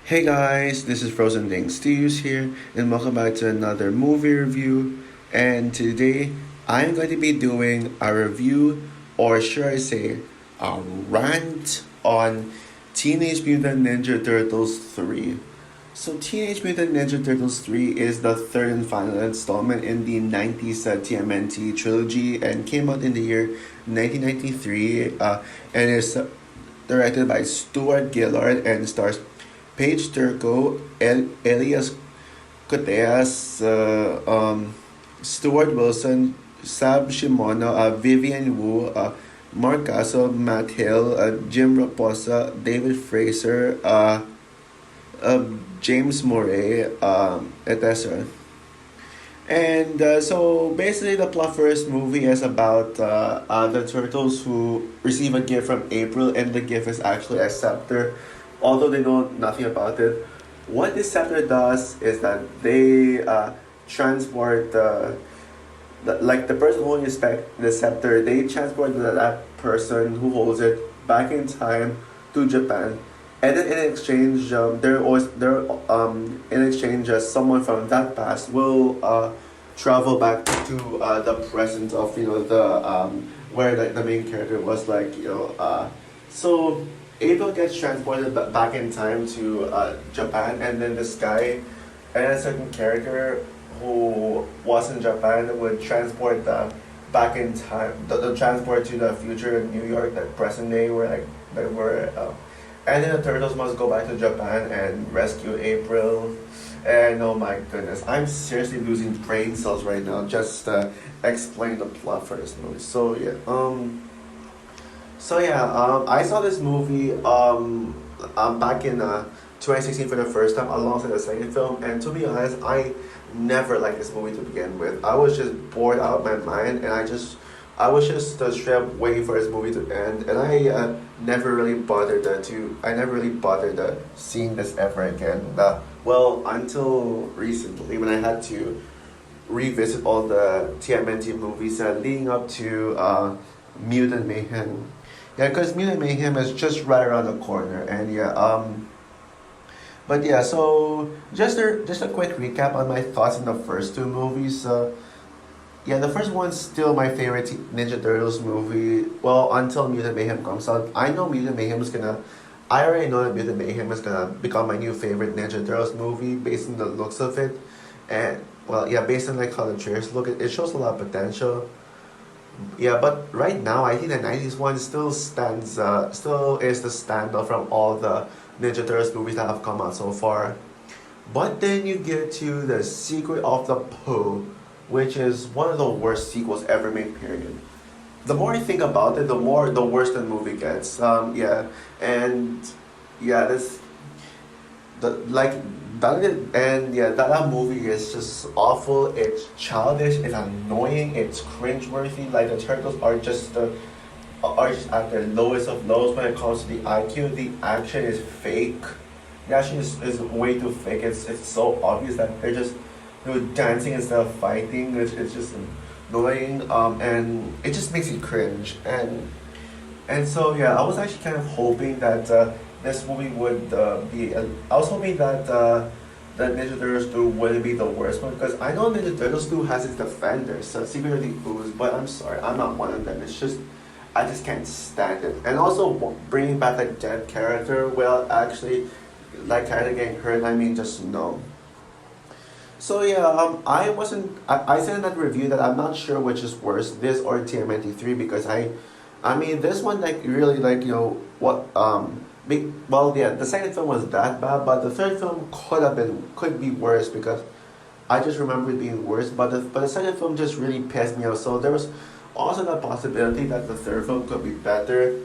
Hey guys, this is Frozen Ding Steves here, and welcome back to another movie review. And today I'm going to be doing a review, or should I say, a rant on Teenage Mutant Ninja Turtles 3. So, Teenage Mutant Ninja Turtles 3 is the third and final installment in the 90s TMNT trilogy and came out in the year 1993 and is directed by Stuart Gillard and stars Paige Turco, Elias Coteas, Stuart Wilson, Sab Shimono, Vivian Wu, Mark Castle, Matt Hill, Jim Raposa, David Fraser, James Moray, etc. And so basically, the plot for this movie is about the turtles who receive a gift from April, and the gift is actually a scepter, although they know nothing about it. What this scepter does is that they transport like the person holding the scepter, they transport that person who holds it back in time to Japan, and then in exchange, in exchange, someone from that past will travel back to the present of the where the main character was so Abel gets transported back in time to Japan, and then this guy and a certain character who was in Japan would transport back in time, the transport to the future in New York, the present day where they were, and then the turtles must go back to Japan and rescue April. And oh my goodness, I'm seriously losing brain cells right now just explain the plot for this movie. I saw this movie back in 2016 for the first time alongside the second film, and to be honest, I never liked this movie to begin with. I was just bored out of my mind, and I was just straight up waiting for this movie to end, and I never really bothered seeing this ever again. Until recently when I had to revisit all the TMNT movies leading up to Mutant Mayhem. Yeah, because Mutant Mayhem is just right around the corner, and so just a quick recap on my thoughts on the first two movies. The first one's still my favorite Ninja Turtles movie. Well, until Mutant Mayhem comes out, I already know that Mutant Mayhem is gonna become my new favorite Ninja Turtles movie based on the looks of it, and based on how the trailers look, it shows a lot of potential. Yeah, but right now I think the '90s one still still is the standout from all the Ninja Turtles movies that have come out so far. But then you get to the Secret of the Pooh, which is one of the worst sequels ever made. Period. The more I think about it, the worse the movie gets. And yeah, this the like that movie is just awful. It's childish. It's annoying. It's cringeworthy. Like the turtles are just at their lowest of lows when it comes to the IQ. The action is fake. The action is way too fake. It's so obvious that they're just dancing instead of fighting. It's just annoying. And it just makes you cringe. And so I was actually kind of hoping that this movie would I was hoping that that Ninja Turtles 2 wouldn't be the worst one, because I know Ninja Turtles 2 has its defenders, Secret of the Ooze, but I'm sorry, I'm not one of them. It's just I just can't stand it. And also bringing back a dead character, well, actually, like character getting hurt, I mean, just no. I wasn't. I said in that review that I'm not sure which is worse, this or TMNT3, because I mean, this one really the second film was that bad, but the third film could be worse, because I just remember it being worse. But the second film just really pissed me off. So there was also the possibility that the third film could be better.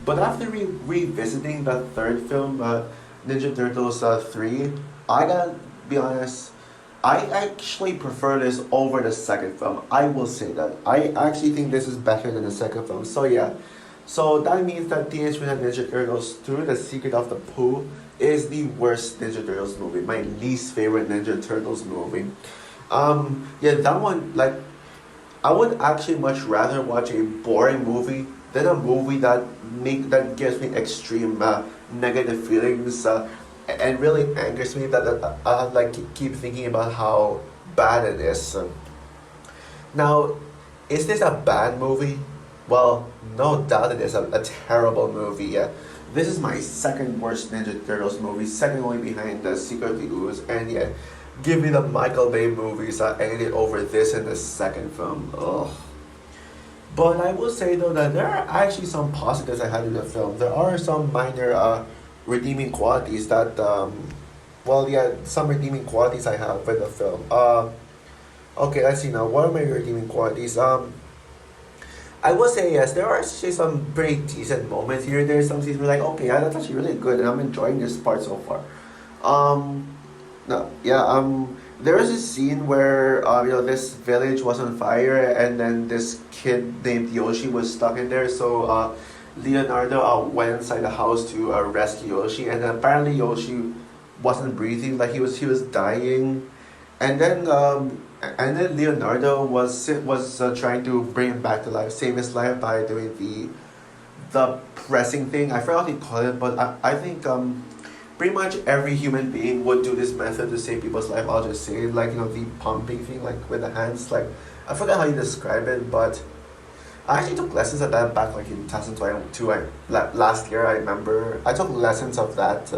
But after revisiting the third film, Ninja Turtles 3, I gotta be honest, I actually prefer this over the second film. I will say that. I actually think this is better than the second film. So that means that Teenage Mutant Ninja Turtles 2, The Secret of the Pooh, is the worst Ninja Turtles movie. My least favorite Ninja Turtles movie. That one, I would actually much rather watch a boring movie than a movie that gives me extreme negative feelings and really angers me that I like keep thinking about how bad it is. Now, is this a bad movie? Well, no doubt it is a terrible movie. Yeah, this is my second worst Ninja Turtles movie, second only behind the Secret of the Ooze, and yeah, give me the Michael Bay movies any day over this in the second film. Ugh. But I will say though that there are actually some positives I had in the film. There are some minor redeeming qualities that well yeah, some redeeming qualities I have with the film. Okay, let's see now. What are my redeeming qualities? I will say yes, there are actually some pretty decent moments here. There's some scenes where like, okay, yeah, that's actually really good, and I'm enjoying this part so far. Um, no, yeah, there was a scene where this village was on fire, and then this kid named Yoshi was stuck in there. So Leonardo went inside the house to rescue Yoshi, and apparently Yoshi wasn't breathing, like he was dying, and then Leonardo was trying to bring him back to life, save his life by doing the pressing thing. I forgot what he called it, but I think pretty much every human being would do this method to save people's life. I'll just say it, like the pumping thing, like with the hands. Like I forgot how you describe it, but I actually took lessons of that back like in 2022. Last year I remember I took lessons of that,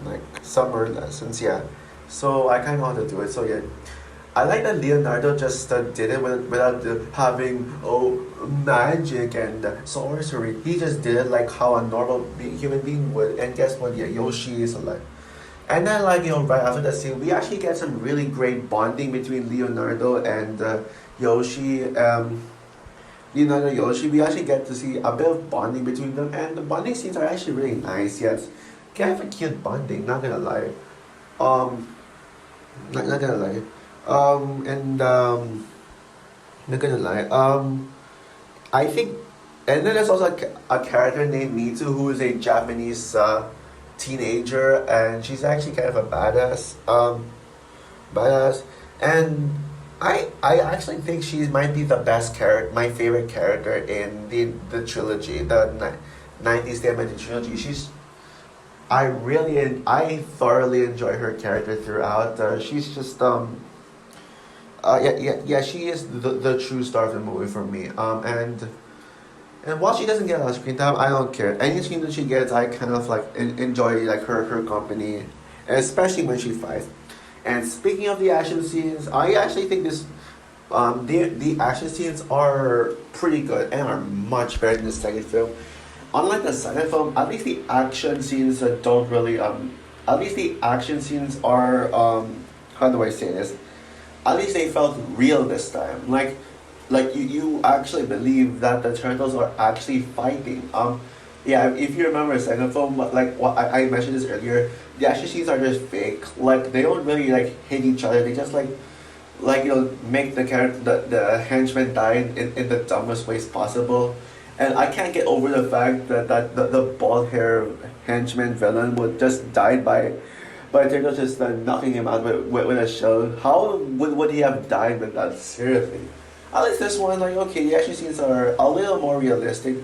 like summer lessons. Yeah, so I kind of know how to do it. So yeah, I like that Leonardo just did it without having magic and sorcery. He just did it like how a normal human being would. And guess what? Yeah, Yoshi is alive. And then like right after that scene, we actually get some really great bonding between Leonardo and Yoshi. Leonardo and Yoshi, we actually get to see a bit of bonding between them, and the bonding scenes are actually really nice. Yes, kind of a cute bonding. Not gonna lie. Um, not gonna lie. And not gonna lie. I think, and then there's also a character named Mitsu who is a Japanese teenager, and she's actually kind of a badass. Badass, and I actually think she might be the best character, my favorite character in the trilogy, the 90s Diamante trilogy. I thoroughly enjoy her character throughout. She's just yeah, she is the true star of the movie for me. And while she doesn't get a lot of screen time, I don't care. Any screen that she gets, I kind of like enjoy like her company, and especially when she fights. And speaking of the action scenes, I actually think the action scenes are pretty good and are much better than the second film. Unlike the second film, at least the action scenes don't really at least the action scenes are how do I say this? At least they felt real this time. Like you actually believe that the turtles are actually fighting. Yeah, if you remember the second film, like what I mentioned this earlier, the action scenes are just fake. Like they don't really like hit each other. They just like make the henchman die in the dumbest ways possible. And I can't get over the fact that the bald hair henchman villain would just die by turtles just knocking him out with a shell. How would he have died with that? Seriously. At least this one, like, okay, the action scenes are a little more realistic.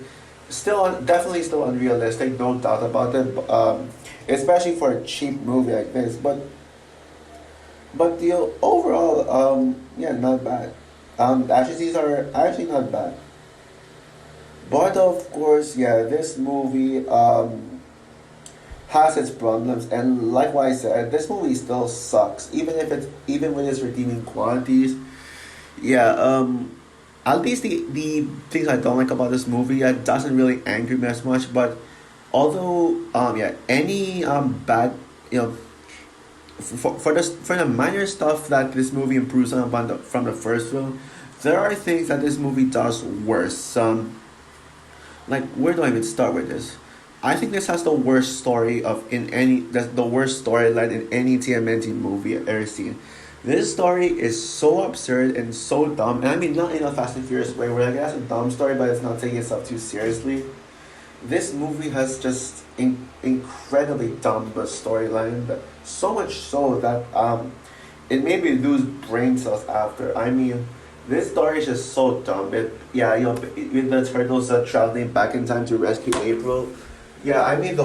Definitely still unrealistic, no doubt about it. Especially for a cheap movie like this. But the overall, yeah, not bad. The action scenes are actually not bad. But of course, yeah, this movie has its problems, and like what I said, this movie still sucks, even with its redeeming qualities. Yeah, at least the things I don't like about this movie doesn't really anger me as much. But although yeah, any bad for the minor stuff that this movie improves on from the first film, there are things that this movie does worse. Like where do I even start with this? I think this has the worst story the worst storyline in any TMNT movie I've ever seen. This story is so absurd and so dumb, and I mean not in a Fast and Furious way where like that's a dumb story, but it's not taking itself too seriously. This movie has just incredibly dumb storyline, so much so that it made me lose brain cells after. I mean, this story is just so dumb. Yeah, with the turtles traveling back in time to rescue April. Yeah, I mean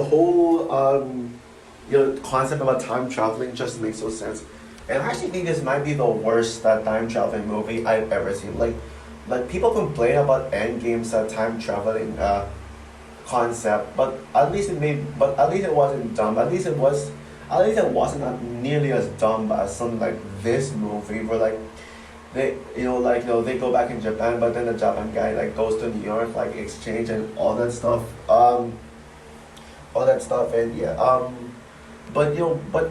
concept about time traveling just makes no sense. And I actually think this might be the worst time traveling movie I've ever seen. Like people complain about Endgame's time traveling concept, but at least it wasn't dumb. At least it wasn't nearly as dumb as something like this movie where like they go back in Japan, but then the Japan guy like goes to New York, like exchange and all that stuff. All that stuff, and yeah. But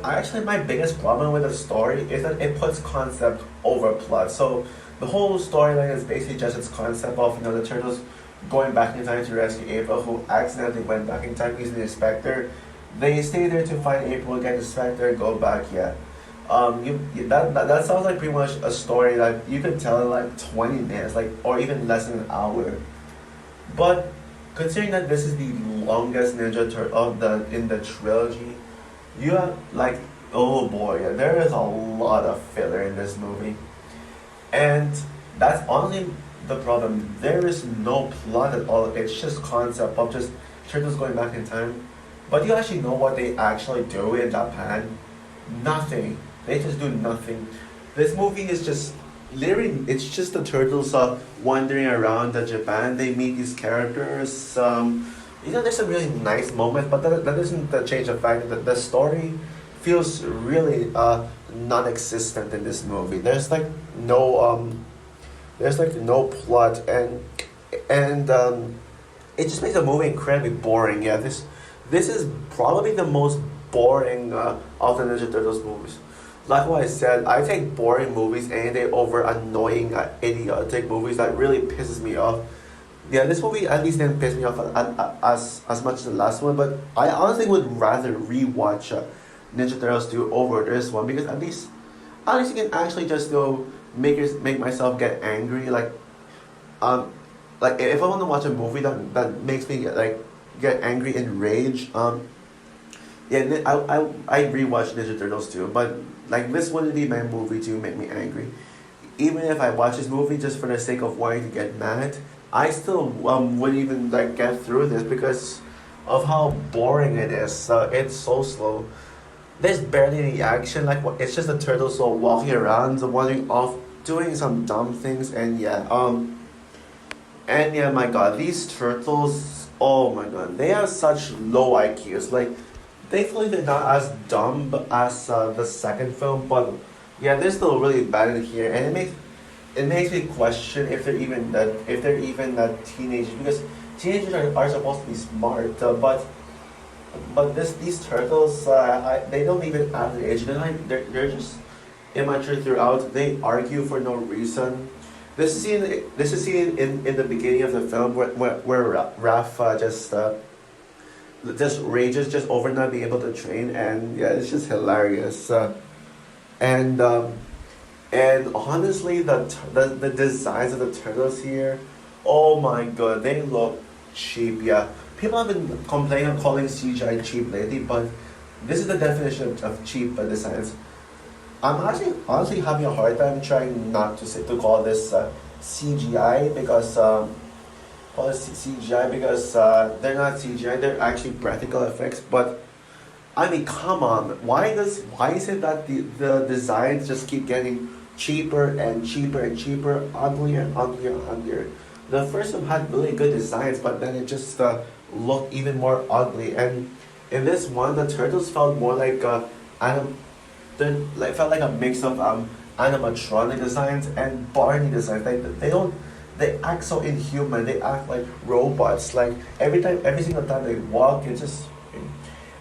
actually, my biggest problem with the story is that it puts concept over plot. So the whole storyline is basically just its concept of the turtles going back in time to rescue April, who accidentally went back in time using the inspector. They stay there to find April, get the inspector, go back. Yeah. That sounds like pretty much a story that you could tell in like 20 minutes, like or even less than an hour. But considering that this is the longest Ninja Turtle of the in the trilogy, you have like oh boy, yeah, there is a lot of filler in this movie, and that's honestly the problem. There is no plot at all. It's just concept of just turtles going back in time. But you actually know what they actually do in Japan? Nothing. They just do nothing. This movie is just literally it's just the turtles wandering around Japan. They meet these characters. There's some really nice moments, but that doesn't change the fact that the story feels really non-existent in this movie. There's like no plot, and it just makes the movie incredibly boring. Yeah, this is probably the most boring of the Ninja Turtles movies. Like what I said, I take boring movies any day over annoying, idiotic movies that really pisses me off. Yeah, this movie at least didn't piss me off as much as the last one, but I honestly would rather rewatch Ninja Turtles 2 over this one because at least you can actually just make myself get angry. Like if I want to watch a movie that makes me get angry and rage, yeah, I rewatch Ninja Turtles 2, but like this wouldn't be my movie to make me angry. Even if I watch this movie just for the sake of wanting to get mad, I still wouldn't even get through this because of how boring it is. It's so slow. There's barely any action. It's just the turtles all walking around, wandering off, doing some dumb things, and yeah, my God, these turtles. Oh my God, they have such low IQs. Thankfully they're not as dumb as the second film, but yeah, they're still really bad in here, and it makes me question if they're even that teenagers, because teenagers are supposed to be smart, but these turtles they don't even have the age. They're just immature throughout. They argue for no reason. This is seen in the beginning of the film where Raph just rages just over not being able to train, and yeah, it's just hilarious. And and honestly, the designs of the turtles here, oh my God, they look cheap. Yeah, people have been complaining of calling CGI cheap lately, but this is the definition of cheap designs. I'm actually honestly having a hard time trying not to call this CGI because they're not CGI, they're actually practical effects. But I mean, come on, why is it that the designs just keep getting cheaper and cheaper and cheaper, uglier and uglier and uglier? The first one had really good designs, but then it just looked even more ugly. And in this one, the turtles felt more like felt like a mix of animatronic designs and Barney designs. They act so inhuman. They act like robots. Like every single time they walk, it just,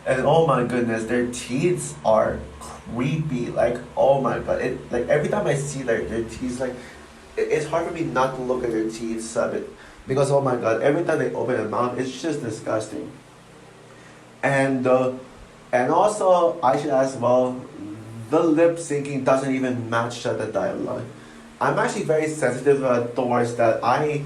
and oh my goodness, their teeth are creepy. Like oh my God, every time I see their teeth, it's hard for me not to look at their teeth, because oh my God, every time they open their mouth, it's just disgusting. And also I should ask, well, the lip syncing doesn't even match the dialogue. I'm actually very sensitive towards that. I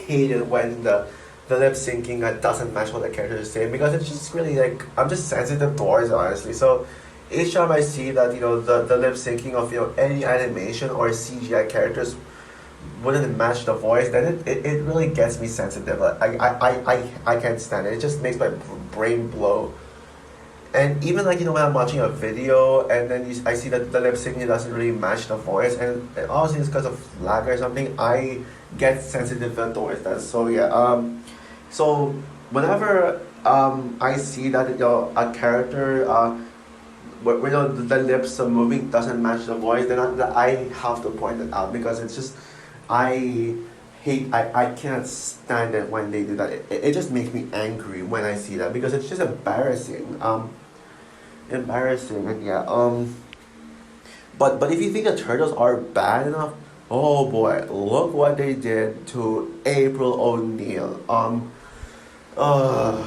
hate it when the lip syncing doesn't match what the characters say, because it's just really I'm just sensitive towards it, honestly. So each time I see that the lip syncing of any animation or CGI characters wouldn't match the voice, then it really gets me sensitive. I can't stand it. It just makes my brain blow. And even like when I'm watching a video and then I see that the lip syncing doesn't really match the voice, and obviously it's because of lag or something, I get sensitive towards that. So yeah, so whenever I see that a character where the lips are moving doesn't match the voice, then I have to point it out because it's just I I cannot stand it when they do that. It just makes me angry when I see that because it's just embarrassing. Embarrassing and yeah. But if you think the turtles are bad enough, oh boy, look what they did to April O'Neil. Uh,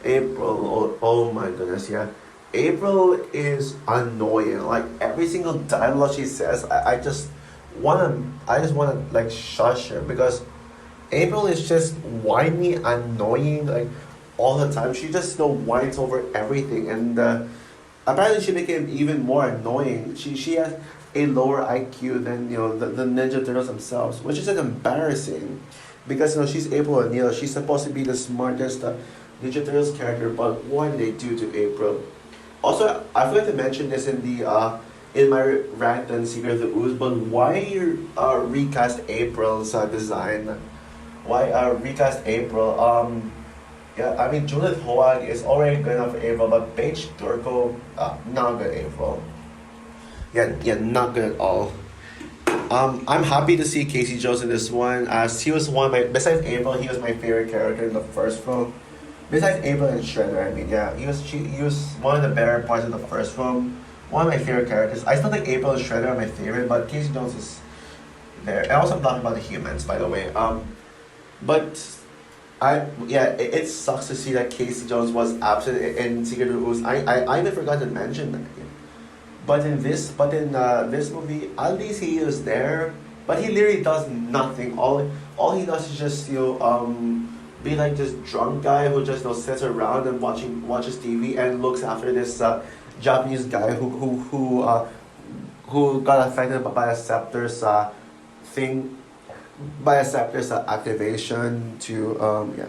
April. Oh my goodness, yeah. April is annoying. Like every single dialogue she says, I just wanna like shush her because April is just whiny, annoying, like all the time. She just whines over everything, and apparently she became even more annoying. She has a lower IQ than the Ninja Turtles themselves, which is embarrassing, because she's April O'Neil. She's supposed to be the smartest Ninja Turtles character, but what did they do to April? Also, I forgot to mention this in my rant on Secret of the Ooze, but why recast April's design? Why recast April? Yeah, I mean Judith Hoag is already good enough for April, but Paige Turco, not good April. Yeah, not good at all. I'm happy to see Casey Jones in this one, as he was one of my, besides April, he was my favorite character in the first film. Besides April and Shredder, I mean, yeah, he was one of the better parts of the first film. One of my favorite characters. I still think April and Shredder are my favorite, but Casey Jones is there. And also I'm talking about the humans, by the way. But it sucks to see that Casey Jones was absent in Secret of the Ooze. I even forgot to mention that. But in this movie, at least he is there, but he literally does nothing. All he does is just be like this drunk guy who just sits around and watches TV and looks after this Japanese guy who got affected by a Scepter's thing, by a Scepter's activation to yeah.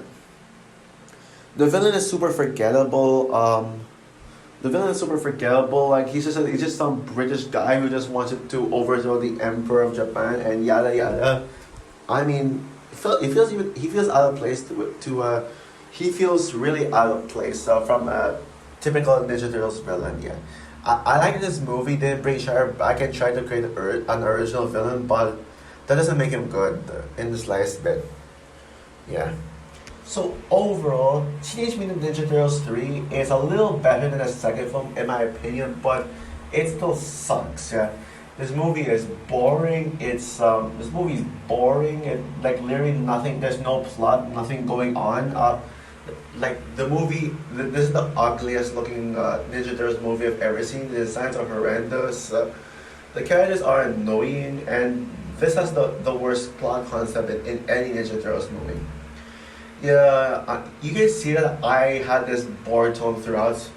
The villain is super forgettable. Like he's just some British guy who just wanted to overthrow the Emperor of Japan and yada yada. I mean, he feels out of place he feels really out of place from a typical Ninja Turtles villain. Yeah, I like this movie. They bring Shire back and try to create an original villain, but that doesn't make him good in the slightest bit. Yeah. So overall, Teenage Mutant Ninja Turtles 3 is a little better than the second film in my opinion, but it still sucks. Yeah, this movie is boring. This movie is boring. It like literally nothing. There's no plot, nothing going on. Like the movie, this is the ugliest looking Ninja Turtles movie I've ever seen. The designs are horrendous. The characters are annoying, and this has the worst plot concept in any Ninja Turtles movie. Yeah, you can see that I had this bored tone throughout,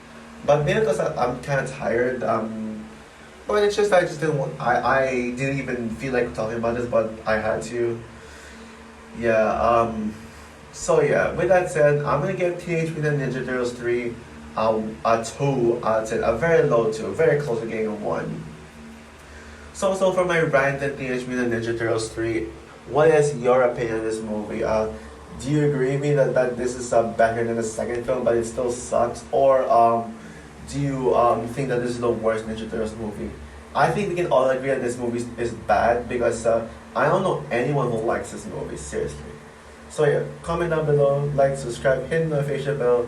but maybe because I'm kind of tired. But it's just I just didn't want. I didn't even feel like talking about this, but I had to. Yeah. So yeah, with that said, I'm gonna give Teenage Mutant Ninja Turtles 3 a 2 out of 10, a very low 2, very close to getting a 1. So for my rant at Teenage Mutant Ninja Turtles 3, what is your opinion on this movie? Do you agree with me that this is better than the second film, but it still sucks? Or do you think that this is the worst Ninja Turtles movie? I think we can all agree that this movie is bad because I don't know anyone who likes this movie, seriously. So yeah, comment down below, like, subscribe, hit the notification bell,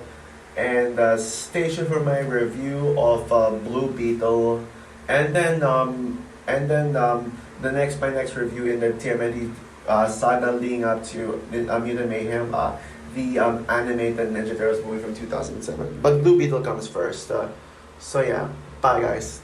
and stay tuned for my review of Blue Beetle, and then my next review in the TMNT saga leading up to Mutant Mayhem, the animated Ninja Turtles movie from 2007. But Blue Beetle comes first. So yeah, bye guys.